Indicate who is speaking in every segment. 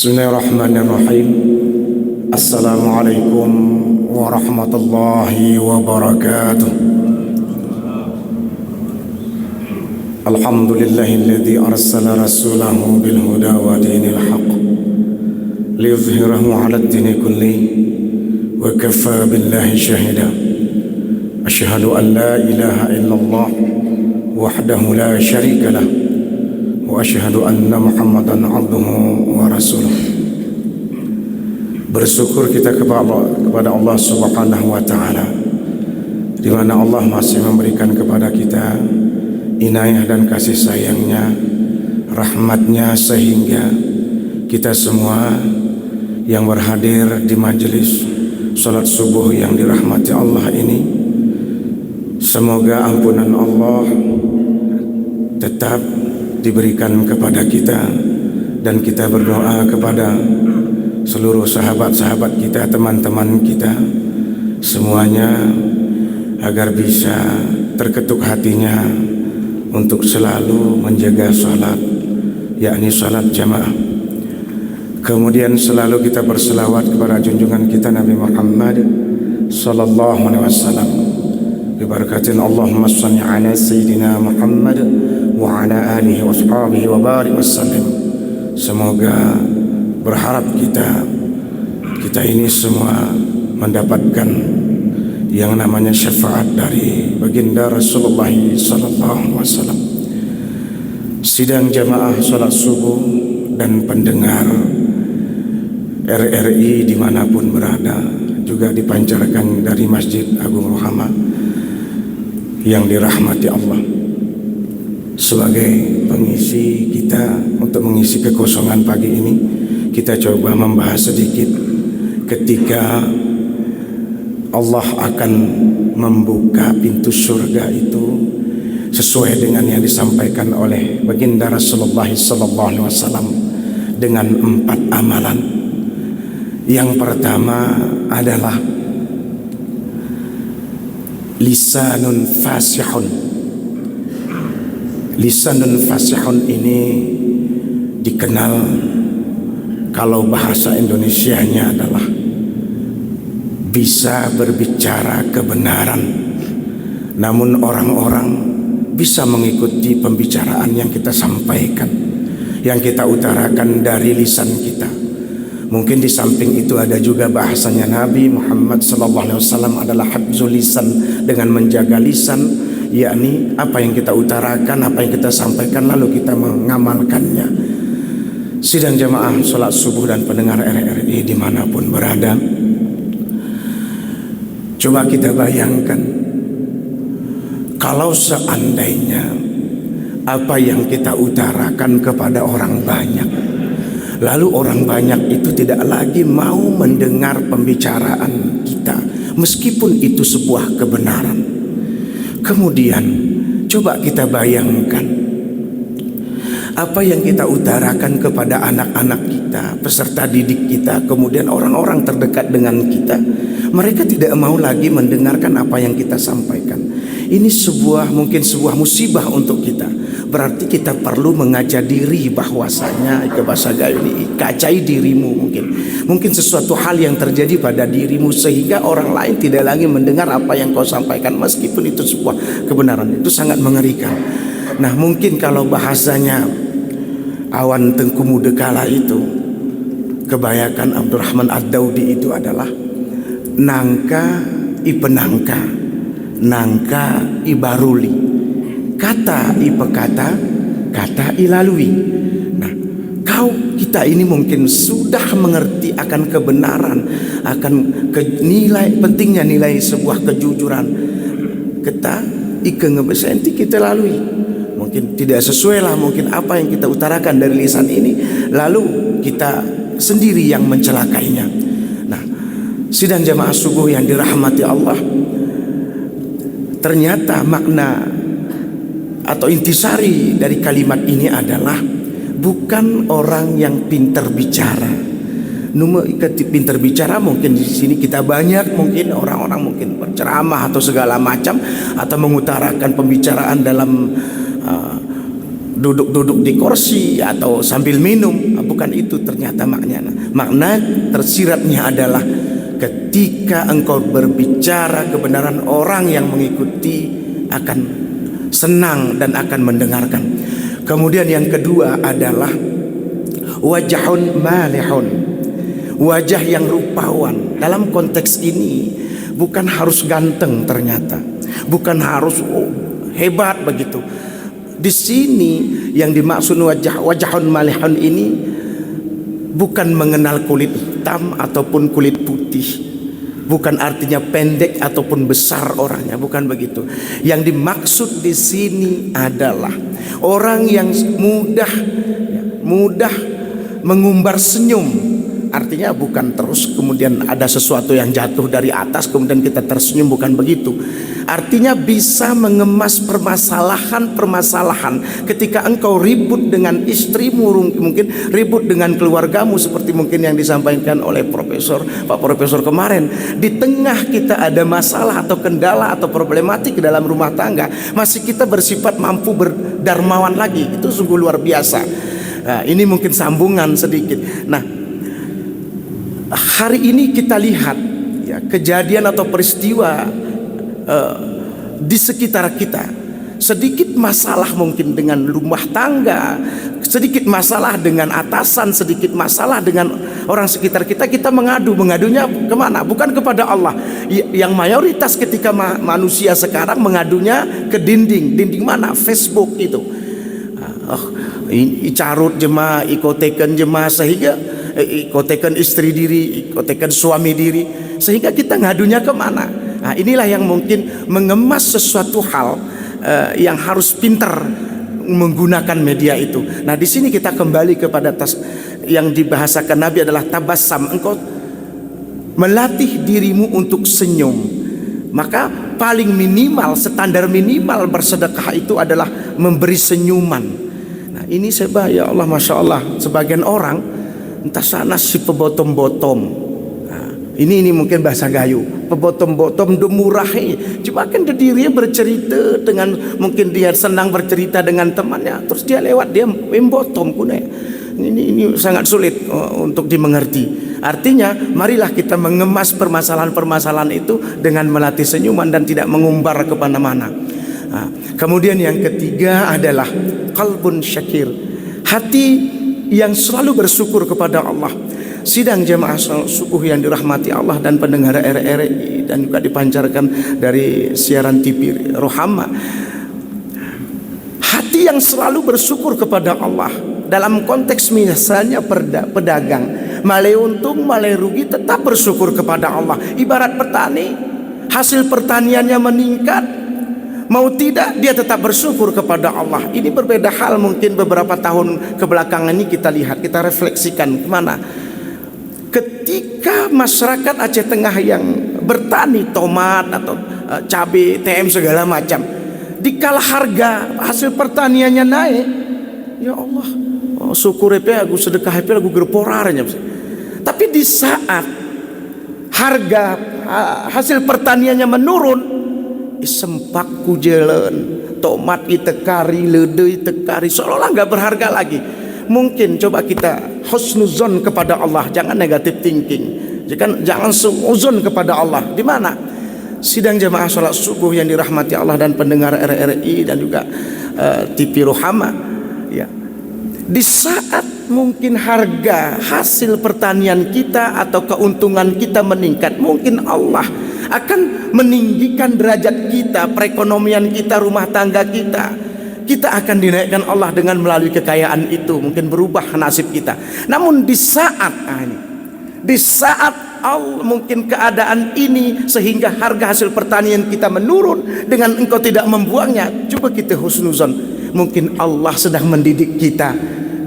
Speaker 1: Bismillahirrahmanirrahim. Assalamualaikum warahmatullahi wabarakatuh. Alhamdulillahilladzi arsala rasulahu bil huda wa dinil haqq liyuzhirahu 'ala ad-dini kulli wa kafa billahi shahida. Asyhadu an la ilaha illallah wahdahu la syarika lah wa asyhadu anna Muhammadan abduhu wa rasuluh. Bersyukur kita kepada Allah Subhanahu wa taala, di mana Allah masih memberikan kepada kita inayah dan kasih sayangnya, rahmatnya, sehingga kita semua yang berhadir di majelis salat subuh yang dirahmati Allah ini, semoga ampunan Allah tetap diberikan kepada kita, dan kita berdoa kepada seluruh sahabat-sahabat kita, teman-teman kita semuanya, agar bisa terketuk hatinya untuk selalu menjaga salat, yakni salat jamaah. Kemudian selalu kita berselawat kepada junjungan kita Nabi Muhammad sallallahu alaihi wasallam. Bibarakatin Allahumma shalli ala sayyidina Muhammad wa ala alihi wa sahbihi wa barik wasallim. Semoga berharap kita ini semua mendapatkan yang namanya syafaat dari baginda Rasulullah sallallahu alaihi wasallam. Sidang jamaah salat subuh dan pendengar RRI dimanapun berada, juga dipancarkan dari Masjid Agung Rohama yang dirahmati Allah. Sebagai pengisi kita untuk mengisi kekosongan pagi ini, kita coba membahas sedikit ketika Allah akan membuka pintu surga itu sesuai dengan yang disampaikan oleh baginda Rasulullah SAW dengan 4 amalan. Yang pertama adalah lisanun fasihun. Lisanun fasihun ini dikenal, kalau bahasa Indonesianya adalah bisa berbicara kebenaran, namun orang-orang bisa mengikuti pembicaraan yang kita sampaikan, yang kita utarakan dari lisan kita. Mungkin di samping itu ada juga bahasanya Nabi Muhammad SAW adalah hafzul lisan, dengan menjaga lisan, yakni apa yang kita utarakan, apa yang kita sampaikan, lalu kita mengamalkannya. Sidang jamaah salat subuh dan pendengar RRI dimanapun berada, coba kita bayangkan kalau seandainya apa yang kita utarakan kepada orang banyak, lalu orang banyak itu tidak lagi mau mendengar pembicaraan kita, meskipun itu sebuah kebenaran. Kemudian coba kita bayangkan apa yang kita utarakan kepada anak-anak kita, peserta didik kita, kemudian orang-orang terdekat dengan kita, mereka tidak mau lagi mendengarkan apa yang kita sampaikan. Ini mungkin sebuah musibah untuk kita. Berarti kita perlu mengajar diri, bahwasanya ke bahasa gaul ini, kacai dirimu. Mungkin sesuatu hal yang terjadi pada dirimu sehingga orang lain tidak lagi mendengar apa yang kau sampaikan, meskipun itu sebuah kebenaran. Itu sangat mengerikan. Nah, mungkin kalau bahasanya Awan Tengku Mudekala itu, kebanyakan Abdurrahman Ad-Daudi itu adalah nangka ipenangka, nangka ibaruli, kata ipekata, kata ilalui. Nah, kita ini mungkin sudah mengerti akan kebenaran, akan pentingnya nilai sebuah kejujuran. Kita ngebesenti kita lalui, mungkin tidak sesuai lah mungkin apa yang kita utarakan dari lisan ini, lalu kita sendiri yang mencelakainya. Nah, sidang jamaah subuh yang dirahmati Allah, ternyata makna atau intisari dari kalimat ini adalah bukan orang yang pintar bicara. Pintar bicara mungkin di sini kita banyak, mungkin orang-orang mungkin berceramah atau segala macam, atau mengutarakan pembicaraan dalam duduk-duduk di kursi atau sambil minum, bukan itu ternyata maknanya. Makna tersiratnya adalah ketika engkau berbicara kebenaran, orang yang mengikuti akan senang dan akan mendengarkan. Kemudian yang kedua adalah wajhun malihun, wajah yang rupawan. Dalam konteks ini bukan harus ganteng ternyata, bukan harus hebat begitu. Di sini yang dimaksud wajhun malihun ini bukan mengenal kulit hitam ataupun kulit putih, bukan artinya pendek ataupun besar orangnya, bukan begitu. Yang dimaksud di sini adalah orang yang mudah mengumbar senyum. Artinya bukan terus kemudian ada sesuatu yang jatuh dari atas kemudian kita tersenyum, bukan begitu. Artinya bisa mengemas permasalahan ketika engkau ribut dengan istrimu, mungkin ribut dengan keluargamu seperti mungkin yang disampaikan oleh Pak Profesor kemarin. Di tengah kita ada masalah atau kendala atau problematik dalam rumah tangga, masih kita bersifat mampu berdarmawan lagi. Itu sungguh luar biasa. Nah, ini mungkin sambungan sedikit. Nah, hari ini kita lihat ya, kejadian atau peristiwa di sekitar kita. Sedikit masalah mungkin dengan rumah tangga, sedikit masalah dengan atasan, sedikit masalah dengan orang sekitar kita, kita mengadunya kemana? Bukan kepada Allah. Yang mayoritas ketika manusia sekarang mengadunya ke dinding mana? Facebook itu. Icarut jemaah, ikotekan jemaah, sehingga ikotekan istri diri, ikotekan suami diri, sehingga kita ngadunya kemana? Nah, inilah yang mungkin mengemas sesuatu hal yang harus pintar menggunakan media itu. Nah, di sini kita kembali kepada yang dibahasakan Nabi adalah tabassam. Engkau melatih dirimu untuk senyum. Maka paling minimal, standar minimal bersedekah itu adalah memberi senyuman. Nah, ini ya Allah, Masya Allah, sebagian orang entah sana si pebotom-botom. Ini mungkin bahasa gayu, pebotom-botom demurahi. Cuma kan dirinya bercerita dengan, mungkin dia senang bercerita dengan temannya, terus dia lewat dia membotom kune. Ini sangat sulit untuk dimengerti. Artinya marilah kita mengemas permasalahan-permasalahan itu dengan melatih senyuman dan tidak mengumbar kemana-mana. Nah, kemudian yang ketiga adalah qalbun syakir, hati yang selalu bersyukur kepada Allah. Sidang jemaah subuh yang dirahmati Allah dan pendengar RRI dan juga dipancarkan dari siaran TV Rohama. Hati yang selalu bersyukur kepada Allah dalam konteks misalnya pedagang, malai untung malai rugi tetap bersyukur kepada Allah. Ibarat petani, hasil pertaniannya meningkat, mau tidak dia tetap bersyukur kepada Allah. Ini berbeda hal mungkin beberapa tahun kebelakangan ini kita lihat, kita refleksikan kemana. Ketika masyarakat Aceh Tengah yang bertani tomat atau cabai, TM segala macam, dikala harga hasil pertaniannya naik, ya Allah, syukur aku sedekah aku gerporarnya. Tapi di saat harga hasil pertaniannya menurun, sempak ku jalan, tomat itekari, ledei itekari, seolah-olah nggak berharga lagi. Mungkin coba kita husnuzon kepada Allah, jangan negatif thinking, jangan suuzon kepada Allah. Di mana? Sidang jemaah sholat subuh yang dirahmati Allah dan pendengar RRI dan juga TV Rohama, ya. Di saat mungkin harga hasil pertanian kita atau keuntungan kita meningkat, mungkin Allah akan meninggikan derajat kita, perekonomian kita, rumah tangga kita. Kita akan dinaikkan Allah dengan melalui kekayaan itu, mungkin berubah nasib kita. Namun di saat Allah mungkin keadaan ini sehingga harga hasil pertanian kita menurun dengan engkau tidak membuangnya, coba kita husnuzon, mungkin Allah sedang mendidik kita.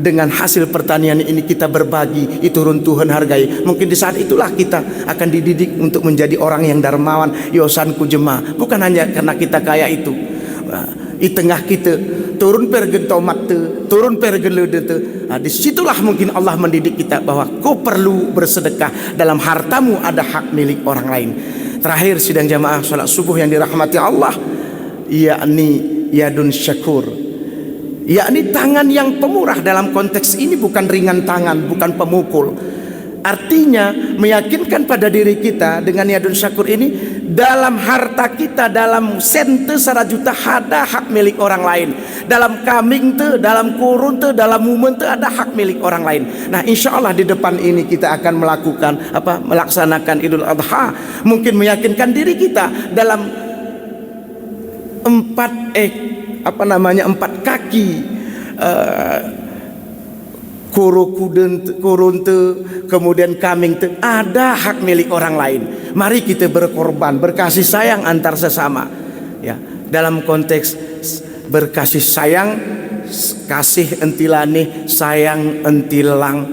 Speaker 1: Dengan hasil pertanian ini kita berbagi, itu runtuhan hargai. Mungkin di saat itulah kita akan dididik untuk menjadi orang yang dermawan. Yosanku jemaah, bukan hanya karena kita kaya itu. Di tengah kita turun pergen tomat tu, turun pergen lede tu. Disitulah mungkin Allah mendidik kita bahwa kau perlu bersedekah. Dalam hartamu ada hak milik orang lain. Terakhir sidang jamaah salat subuh yang dirahmati Allah, yakni yadun syakur, yakni tangan yang pemurah. Dalam konteks ini bukan ringan tangan, bukan pemukul. Artinya meyakinkan pada diri kita dengan yadun syakur ini, dalam harta kita, dalam sente sarajuta ada hak milik orang lain, dalam kambing te, dalam kurun te, dalam mumen te ada hak milik orang lain. Nah, insya Allah di depan ini kita akan melakukan melaksanakan Idul Adha. Mungkin meyakinkan diri kita dalam empat kaki, kurun te, kemudian kambing te ada hak milik orang lain. Mari kita berkorban, berkasih sayang antar sesama, ya, dalam konteks berkasih sayang, kasih entilane, sayang entilang,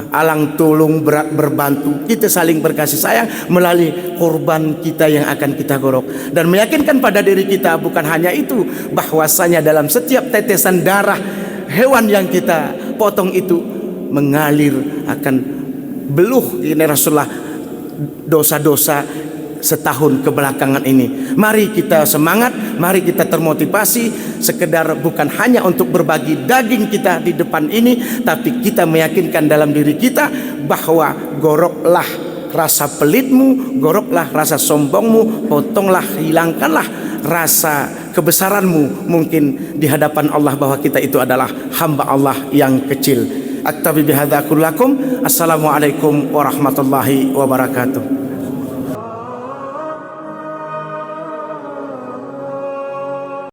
Speaker 1: alang tulung berbantu. Kita saling berkasih sayang melalui korban kita yang akan kita gorok, dan meyakinkan pada diri kita bukan hanya itu, bahwasanya dalam setiap tetesan darah hewan yang kita potong itu mengalir akan beluh ini Rasulullah dosa-dosa setahun kebelakangan ini. Mari kita semangat, mari kita termotivasi, sekedar bukan hanya untuk berbagi daging kita di depan ini, tapi kita meyakinkan dalam diri kita bahwa goroklah rasa pelitmu, goroklah rasa sombongmu, potonglah, hilangkanlah rasa kebesaranmu mungkin di hadapan Allah, bahwa kita itu adalah hamba Allah yang kecil. Aktabi bihadza kullakum. Assalamualaikum warahmatullahi wabarakatuh.